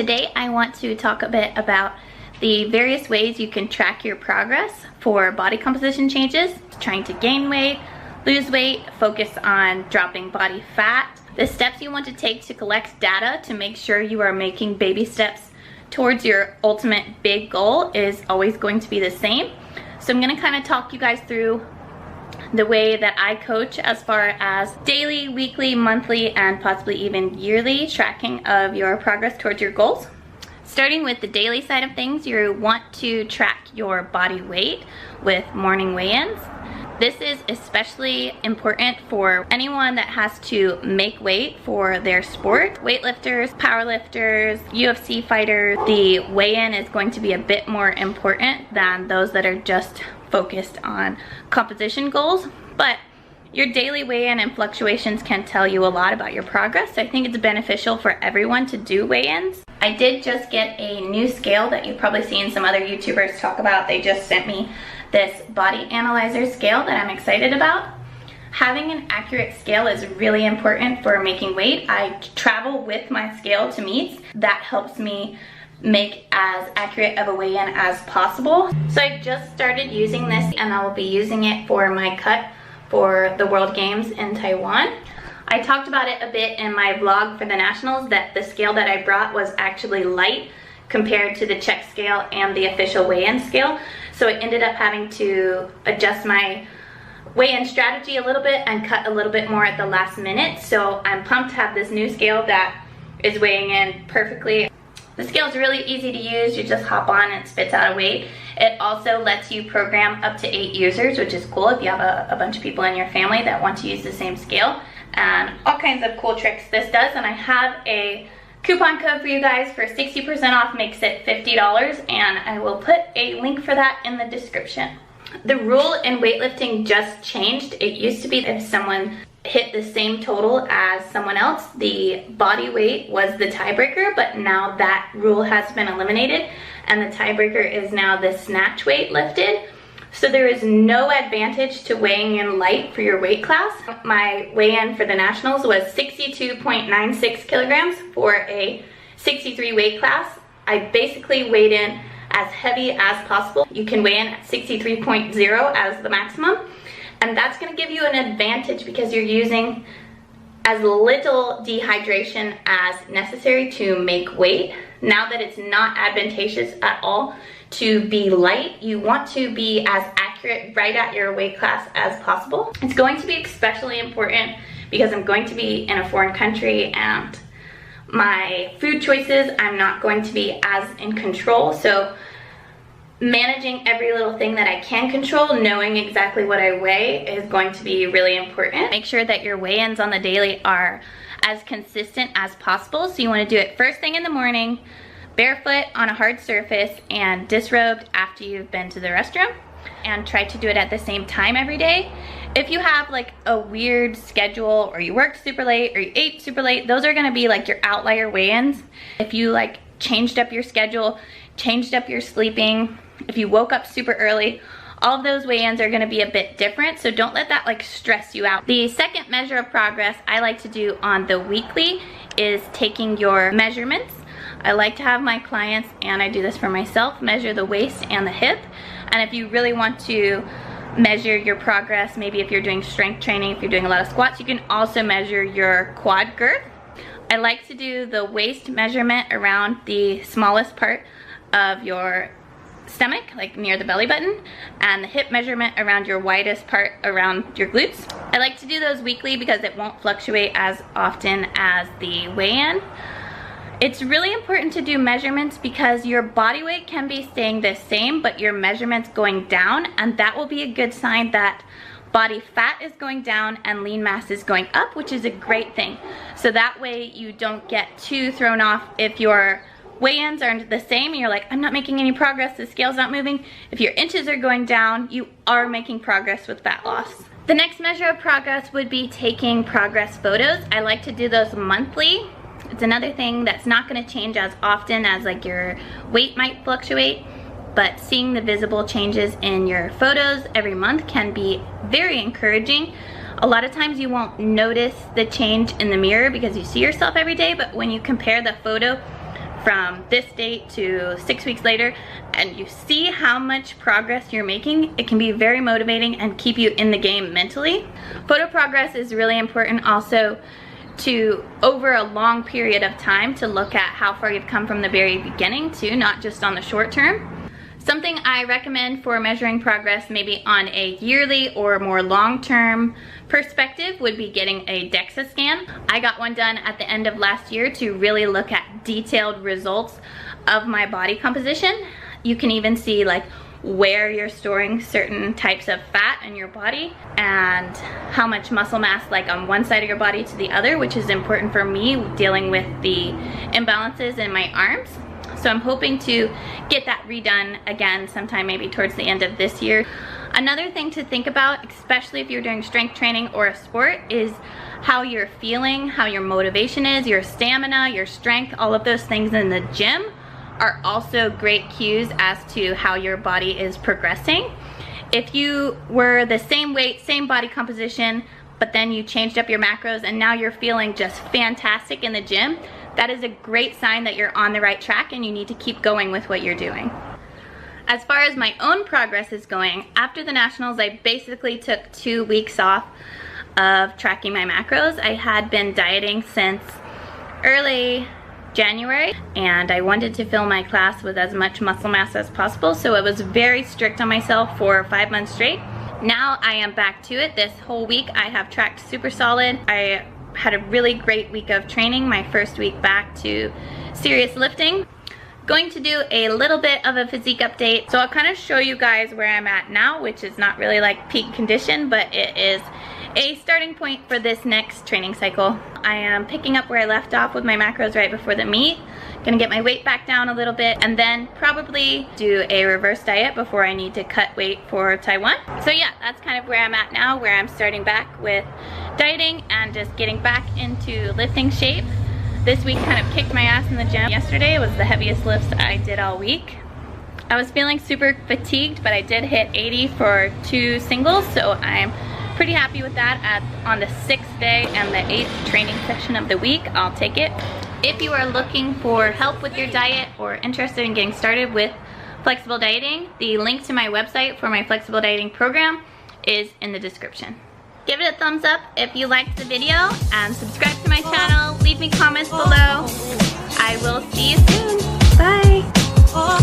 Today I want to talk a bit about the various ways you can track your progress for body composition changes, trying to gain weight, lose weight, focus on dropping body fat, the steps you want to take to collect data to make sure you are making baby steps towards your ultimate big goal is always going to be the same. So I'm going to kind of talk you guys through the way that I coach as far as daily, weekly, monthly, and possibly even yearly tracking of your progress towards your goals. Starting with the daily side of things, you want to track your body weight with morning weigh-ins. This is especially important for anyone that has to make weight for their sport. Weightlifters, powerlifters, UFC fighters, the weigh-in is going to be a bit more important than those that are just focused on composition goals. But your daily weigh-in and fluctuations can tell you a lot about your progress. So I think it's beneficial for everyone to do weigh-ins. I did just get a new scale that you've probably seen some other YouTubers talk about. They just sent me this body analyzer scale that I'm excited about. Having an accurate scale is really important for making weight. I travel with my scale to meets. That helps me make as accurate of a weigh-in as possible. So I just started using this and I will be using it for my cut for the World Games in Taiwan. I talked about it a bit in my vlog for the Nationals that the scale that I brought was actually light compared to the check scale and the official weigh-in scale. So I ended up having to adjust my weigh-in strategy a little bit and cut a little bit more at the last minute. So I'm pumped to have this new scale that is weighing in perfectly. The scale is really easy to use. You just hop on and it spits out a weight. It also lets you program up to 8 users, which is cool if you have a bunch of people in your family that want to use the same scale. And all kinds of cool tricks this does. And I have a coupon code for you guys for 60% off, makes it $50, and I will put a link for that in the description. The rule in weightlifting just changed. It used to be if someone hit the same total as someone else, the body weight was the tiebreaker, but now that rule has been eliminated and the tiebreaker is now the snatch weight lifted. So there is no advantage to weighing in light for your weight class. My weigh-in for the Nationals was 62.96 kilograms for a 63 weight class. I basically weighed in as heavy as possible. You can weigh in at 63.0 as the maximum. And that's gonna give you an advantage because you're using as little dehydration as necessary to make weight. Now that it's not advantageous at all to be light, you want to be as accurate right at your weight class as possible. It's going to be especially important because I'm going to be in a foreign country and my food choices, I'm not going to be as in control. So managing every little thing that I can control, knowing exactly what I weigh is going to be really important. Make sure that your weigh-ins on the daily are as consistent as possible. So you want to do it first thing in the morning, barefoot on a hard surface, and disrobed after you've been to the restroom, and try to do it at the same time every day. If you have like a weird schedule or you worked super late or you ate super late, those are gonna be like your outlier weigh-ins. If you like changed up your schedule, changed up your sleeping, if you woke up super early, all of those weigh-ins are gonna be a bit different, so don't let that like stress you out. The second measure of progress I like to do on the weekly is taking your measurements. I like to have my clients, and I do this for myself, measure the waist and the hip. And if you really want to measure your progress, maybe if you're doing strength training, if you're doing a lot of squats, you can also measure your quad girth. I like to do the waist measurement around the smallest part of your stomach, like near the belly button, and the hip measurement around your widest part around your glutes. I like to do those weekly because it won't fluctuate as often as the weigh-in. It's really important to do measurements because your body weight can be staying the same, but your measurements going down, and that will be a good sign that body fat is going down and lean mass is going up, which is a great thing. So that way you don't get too thrown off if your weigh-ins are the same and you're like, I'm not making any progress, the scale's not moving. If your inches are going down, you are making progress with fat loss. The next measure of progress would be taking progress photos. I like to do those monthly. It's another thing that's not going to change as often as like your weight might fluctuate, but seeing the visible changes in your photos every month can be very encouraging. A lot of times you won't notice the change in the mirror because you see yourself every day, but when you compare the photo from this date to 6 weeks later, and you see how much progress you're making, it can be very motivating and keep you in the game mentally. Photo progress is really important also to, over a long period of time, to look at how far you've come from the very beginning too, not just on the short term. Something I recommend for measuring progress maybe on a yearly or more long-term perspective would be getting a DEXA scan. I got one done at the end of last year to really look at detailed results of my body composition. You can even see like where you're storing certain types of fat in your body and how much muscle mass like on one side of your body to the other, which is important for me dealing with the imbalances in my arms. So I'm hoping to get that redone again sometime maybe towards the end of this year. Another thing to think about, especially if you're doing strength training or a sport, is how you're feeling, how your motivation is, your stamina, your strength. All of those things in the gym are also great cues as to how your body is progressing. If you were the same weight, same body composition, but then you changed up your macros and now you're feeling just fantastic in the gym, that is a great sign that you're on the right track and you need to keep going with what you're doing. As far as my own progress is going, after the nationals, I basically took 2 weeks off of tracking my macros. I had been dieting since early January, and I wanted to fill my class with as much muscle mass as possible, so I was very strict on myself for 5 months straight. Now I am back to it. This whole week I have tracked super solid. I had a really great week of training, my first week back to serious lifting. Going to do a little bit of a physique update. So I'll kind of show you guys where I'm at now, which is not really like peak condition, but it is a starting point for this next training cycle. I am picking up where I left off with my macros right before the meet. Gonna get my weight back down a little bit and then probably do a reverse diet before I need to cut weight for Taiwan. So yeah, that's kind of where I'm at now, where I'm starting back with dieting and just getting back into lifting shape. This week kind of kicked my ass in the gym. Yesterday was the heaviest lifts I did all week. I was feeling super fatigued, but I did hit 80 for 2 singles, so I'm pretty happy with that. On the 6th day and the 8th training session of the week, I'll take it. If you are looking for help with your diet or interested in getting started with flexible dieting, the link to my website for my flexible dieting program is in the description. Give it a thumbs up if you liked the video and subscribe to my channel. Leave me comments below. I will see you soon. Bye.